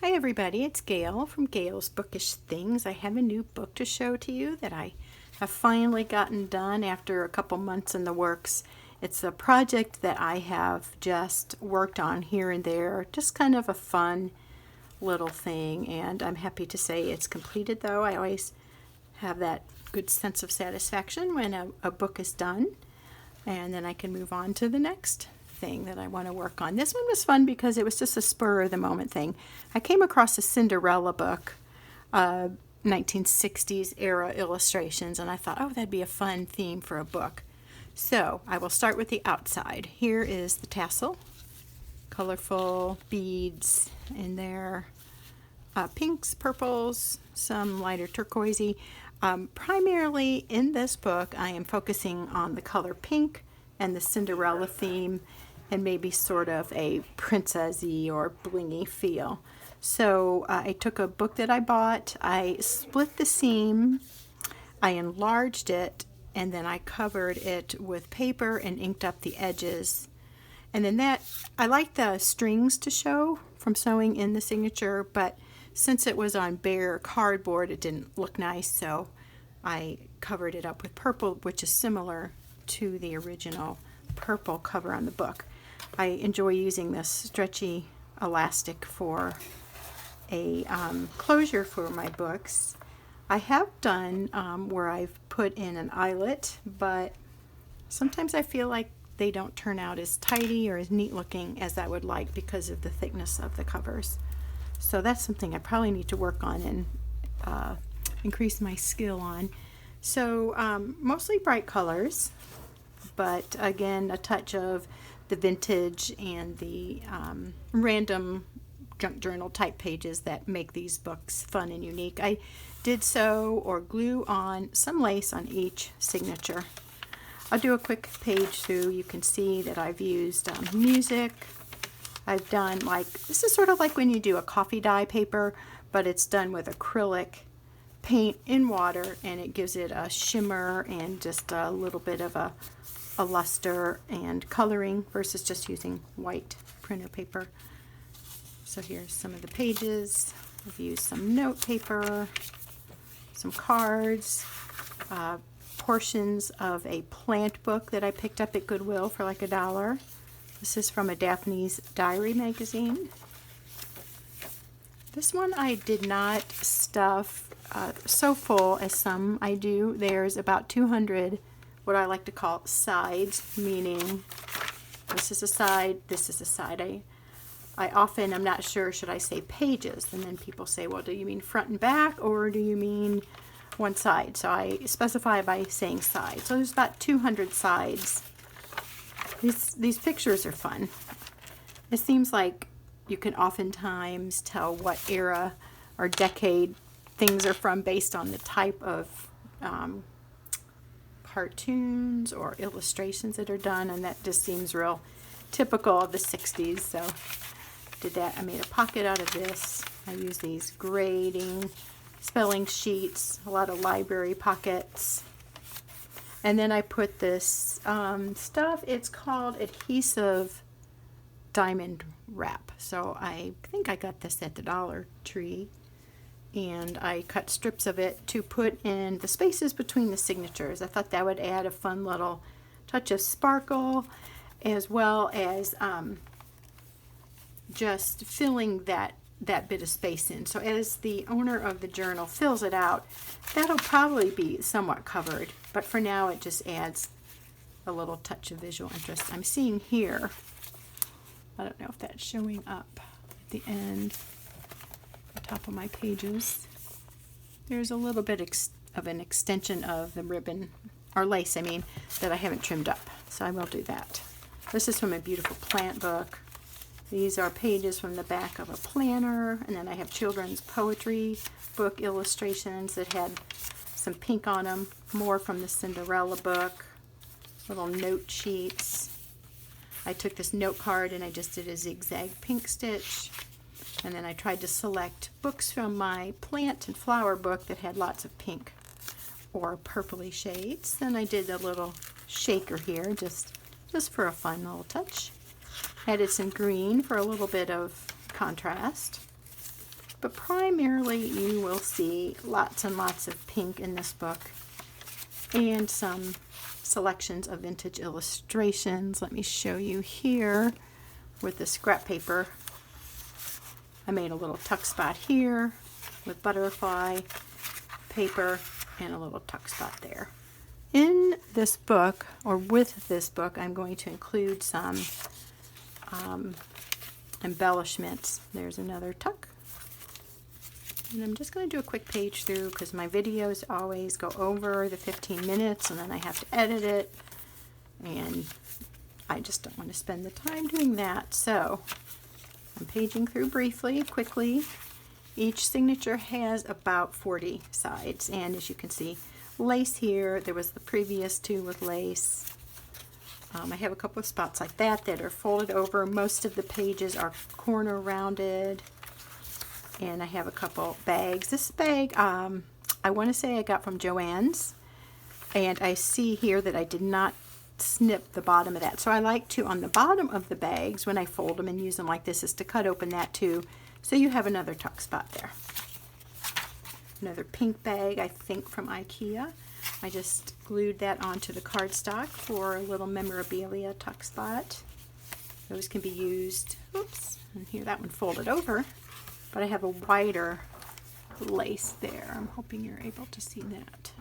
Hi everybody, it's Gail from Gail's Bookish Things. I have a new book to show to you that I have finally gotten done after a couple months in the works. It's a project that I have just worked on here and there, just kind of a fun little thing, and I'm happy to say it's completed though. I always have that good sense of satisfaction when a book is done, and then I can move on to the next thing that I want to work on. This one was fun because it was just a spur of the moment thing. I came across a Cinderella book, 1960s era illustrations, and I thought, oh, that'd be a fun theme for a book. So I will start with the outside. Here is the tassel, colorful beads in there, pinks, purples, some lighter turquoisey. Primarily in this book, I am focusing on the color pink and the Cinderella theme, and maybe sort of a princessy or blingy feel. So I took a book that I bought, I split the seam, I enlarged it, and then I covered it with paper and inked up the edges. And then I like the strings to show from sewing in the signature, but since it was on bare cardboard, it didn't look nice, so I covered it up with purple, which is similar to the original purple cover on the book. I enjoy using this stretchy elastic for a closure for my books. I have done where I've put in an eyelet, but sometimes I feel like they don't turn out as tidy or as neat looking as I would like because of the thickness of the covers. So that's something I probably need to work on and increase my skill on. So mostly bright colors, but again a touch of the vintage and the random junk journal type pages that make these books fun and unique. I did sew or glue on some lace on each signature. I'll do a quick page through. You can see that I've used music. I've done this is sort of like when you do a coffee dye paper, but it's done with acrylic paint in water, and it gives it a shimmer and just a little bit of a luster and coloring versus just using white printer paper. So here's some of the pages. I've used some note paper, some cards, portions of a plant book that I picked up at Goodwill for like $1. This is from a Daphne's Diary magazine. This one I did not stuff so full as some I do. There's about 200 what I like to call sides, meaning this is a side, this is a side. I often am not sure, should I say pages? And then people say, well, do you mean front and back, or do you mean one side? So I specify by saying side. So there's about 200 sides. These pictures are fun. It seems like you can oftentimes tell what era or decade things are from based on the type of cartoons or illustrations that are done, and that just seems real typical of the 60s. So did that. I made a pocket out of this. I use these grading spelling sheets, a lot of library pockets, and then I put this stuff. It's called adhesive diamond wrap. So I think I got this at the Dollar Tree, and I cut strips of it to put in the spaces between the signatures. I thought that would add a fun little touch of sparkle, as well as just filling that bit of space in. So as the owner of the journal fills it out, that'll probably be somewhat covered, but for now it just adds a little touch of visual interest. I'm seeing here, I don't know if that's showing up at the end, the top of my pages. There's a little bit of an extension of the ribbon, or lace I mean, that I haven't trimmed up, so I will do that. This is from a beautiful plant book. These are pages from the back of a planner, and then I have children's poetry book illustrations that had some pink on them, more from the Cinderella book, little note sheets. I took this note card and I just did a zigzag pink stitch, and then I tried to select books from my plant and flower book that had lots of pink or purpley shades. Then I did a little shaker here just for a fun little touch. Added some green for a little bit of contrast. But primarily you will see lots and lots of pink in this book and some selections of vintage illustrations. Let me show you here with the scrap paper. I made a little tuck spot here with butterfly paper and a little tuck spot there. In this book, or with this book, I'm going to include some embellishments. There's another tuck. And I'm just going to do a quick page through because my videos always go over the 15 minutes and then I have to edit it. And I just don't want to spend the time doing that. So I'm paging through briefly, quickly. Each signature has about 40 sides. And as you can see, lace here. There was the previous two with lace. I have a couple of spots like that that are folded over. Most of the pages are corner rounded. And I have a couple bags. This bag, I want to say I got from Joann's. And I see here that I did not snip the bottom of that. So I like to, on the bottom of the bags, when I fold them and use them like this, is to cut open that too. So you have another tuck spot there. Another pink bag, I think from IKEA. I just glued that onto the cardstock for a little memorabilia tuck spot. Those can be used, oops, and here that one folded over. But I have a wider lace there. I'm hoping you're able to see that.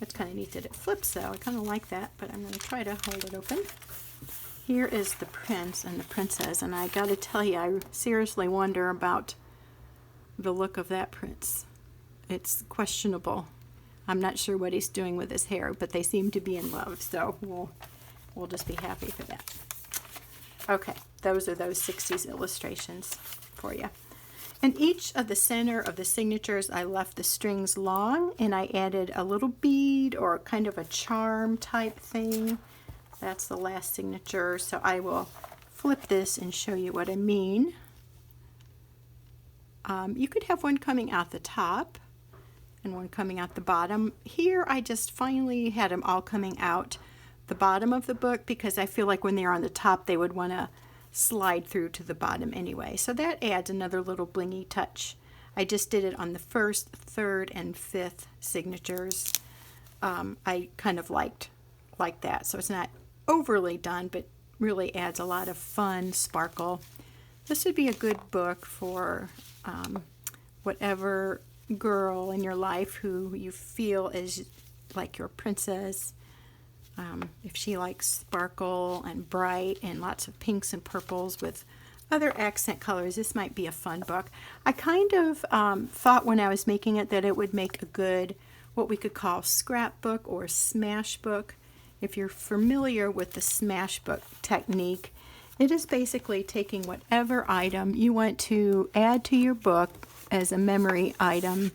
It's kind of neat that it flips though. I kind of like that, but I'm going to try to hold it open. Here is the prince and the princess, and I got to tell you, I seriously wonder about the look of that prince. It's questionable. I'm not sure what he's doing with his hair, but they seem to be in love, so we'll just be happy for that. Okay, those are those 60s illustrations for you. And each of the center of the signatures, I left the strings long, and I added a little bead or kind of a charm type thing. That's the last signature, so I will flip this and show you what I mean. You could have one coming out the top and one coming out the bottom. Here I just finally had them all coming out the bottom of the book because I feel like when they're on the top they would want to slide through to the bottom anyway. So that adds another little blingy touch. I just did it on the first, third, and fifth signatures. I kind of liked that. So it's not overly done, but really adds a lot of fun sparkle. This would be a good book for whatever girl in your life who you feel is like your princess. If she likes sparkle and bright and lots of pinks and purples with other accent colors, this might be a fun book. I kind of thought when I was making it that it would make a good, what we could call scrapbook or smash book. If you're familiar with the smash book technique, it is basically taking whatever item you want to add to your book as a memory item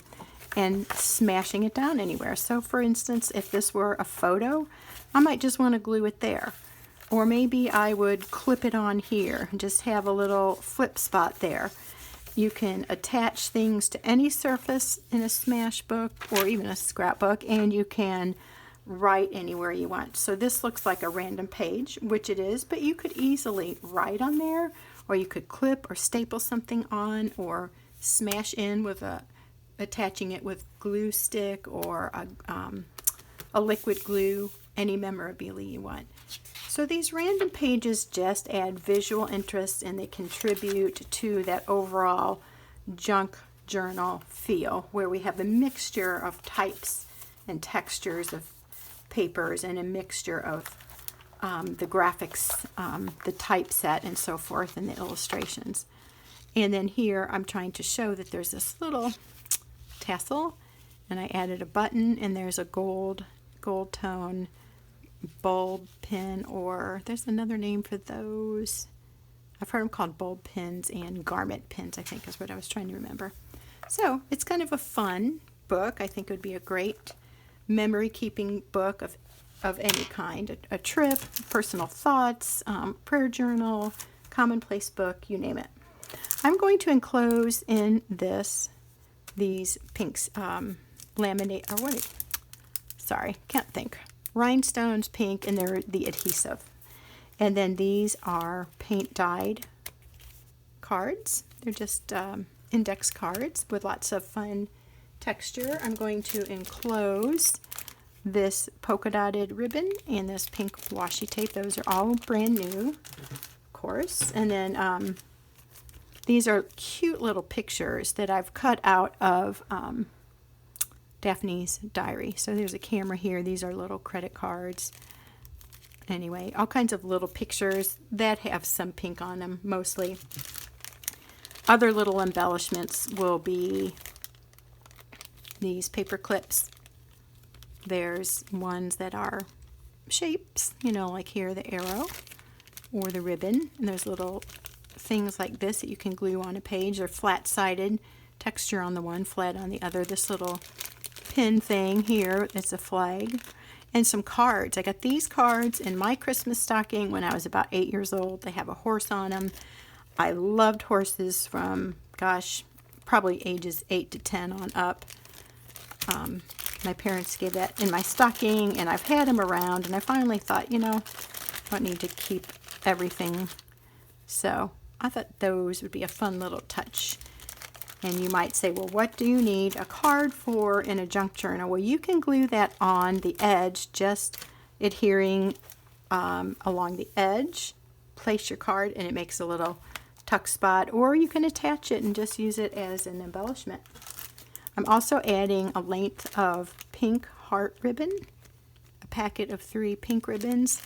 and smashing it down anywhere. So for instance, if this were a photo, I might just want to glue it there. Or maybe I would clip it on here and just have a little flip spot there. You can attach things to any surface in a smash book or even a scrapbook, and you can write anywhere you want. So this looks like a random page, which it is, but you could easily write on there, or you could clip or staple something on, or smash in with attaching it with glue stick or a liquid glue, any memorabilia you want. So these random pages just add visual interest, and they contribute to that overall junk journal feel where we have a mixture of types and textures of papers and a mixture of the graphics, the typeset and so forth, and the illustrations. And then here I'm trying to show that there's this little tassel, and I added a button, and there's a gold tone bulb pin, or there's another name for those. I've heard them called bulb pins and garment pins, I think is what I was trying to remember. So it's kind of a fun book. I think it would be a great memory keeping book of any kind, a trip, personal thoughts, prayer journal, commonplace book, you name it. I'm going to enclose in these pinks, laminate, or what, sorry, can't think. Rhinestones pink, and they're the adhesive. And then these are paint dyed cards. They're just index cards with lots of fun texture. I'm going to enclose this polka dotted ribbon and this pink washi tape. Those are all brand new, of course. And then these are cute little pictures that I've cut out of Daphne's diary. So there's a camera here. These are little credit cards. Anyway, all kinds of little pictures that have some pink on them, mostly. Other little embellishments will be these paper clips. There's ones that are shapes, you know, like here, the arrow or the ribbon. And there's little things like this that you can glue on a page. They're flat-sided, texture on the one, flat on the other. This little pin thing here, it's a flag. And some cards. I got these cards in my Christmas stocking when I was about 8 years old. They have a horse on them. I loved horses from, gosh, probably ages 8 to 10 on up. My parents gave that in my stocking, and I've had them around, and I finally thought, you know, I don't need to keep everything. So I thought those would be a fun little touch. And you might say, well, what do you need a card for in a junk journal? Well, you can glue that on the edge, just adhering along the edge. Place your card, and it makes a little tuck spot, or you can attach it and just use it as an embellishment. I'm also adding a length of pink heart ribbon, a packet of 3 pink ribbons,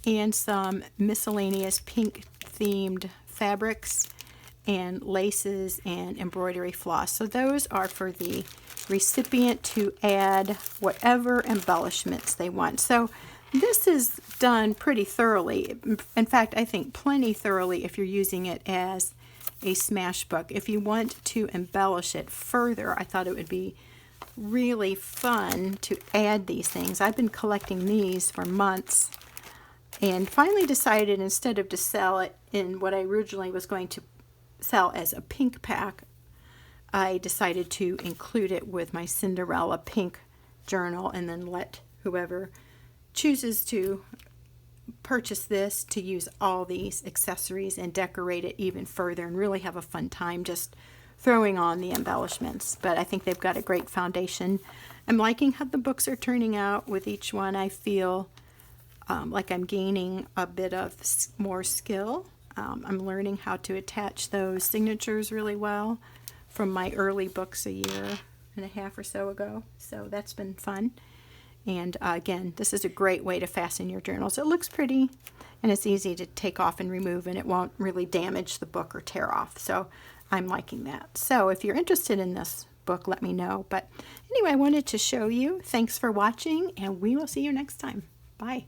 and some miscellaneous pink themed fabrics and laces and embroidery floss. So those are for the recipient to add whatever embellishments they want. So this is done pretty thoroughly. In fact, I think plenty thoroughly if you're using it as a smash book. If you want to embellish it further, I thought it would be really fun to add these things. I've been collecting these for months and finally decided, instead of to sell it in what I originally was going to sell as a pink pack, I decided to include it with my Cinderella pink journal and then let whoever chooses to purchase this to use all these accessories and decorate it even further and really have a fun time just throwing on the embellishments. But I think they've got a great foundation. I'm liking how the books are turning out. With each one, I feel like I'm gaining a bit of more skill. I'm learning how to attach those signatures really well from my early books a year and a half or so ago. So that's been fun. And again, this is a great way to fasten your journals. It looks pretty and it's easy to take off and remove, and it won't really damage the book or tear off. So I'm liking that. So if you're interested in this book, let me know. But anyway, I wanted to show you. Thanks for watching, and we will see you next time. Bye.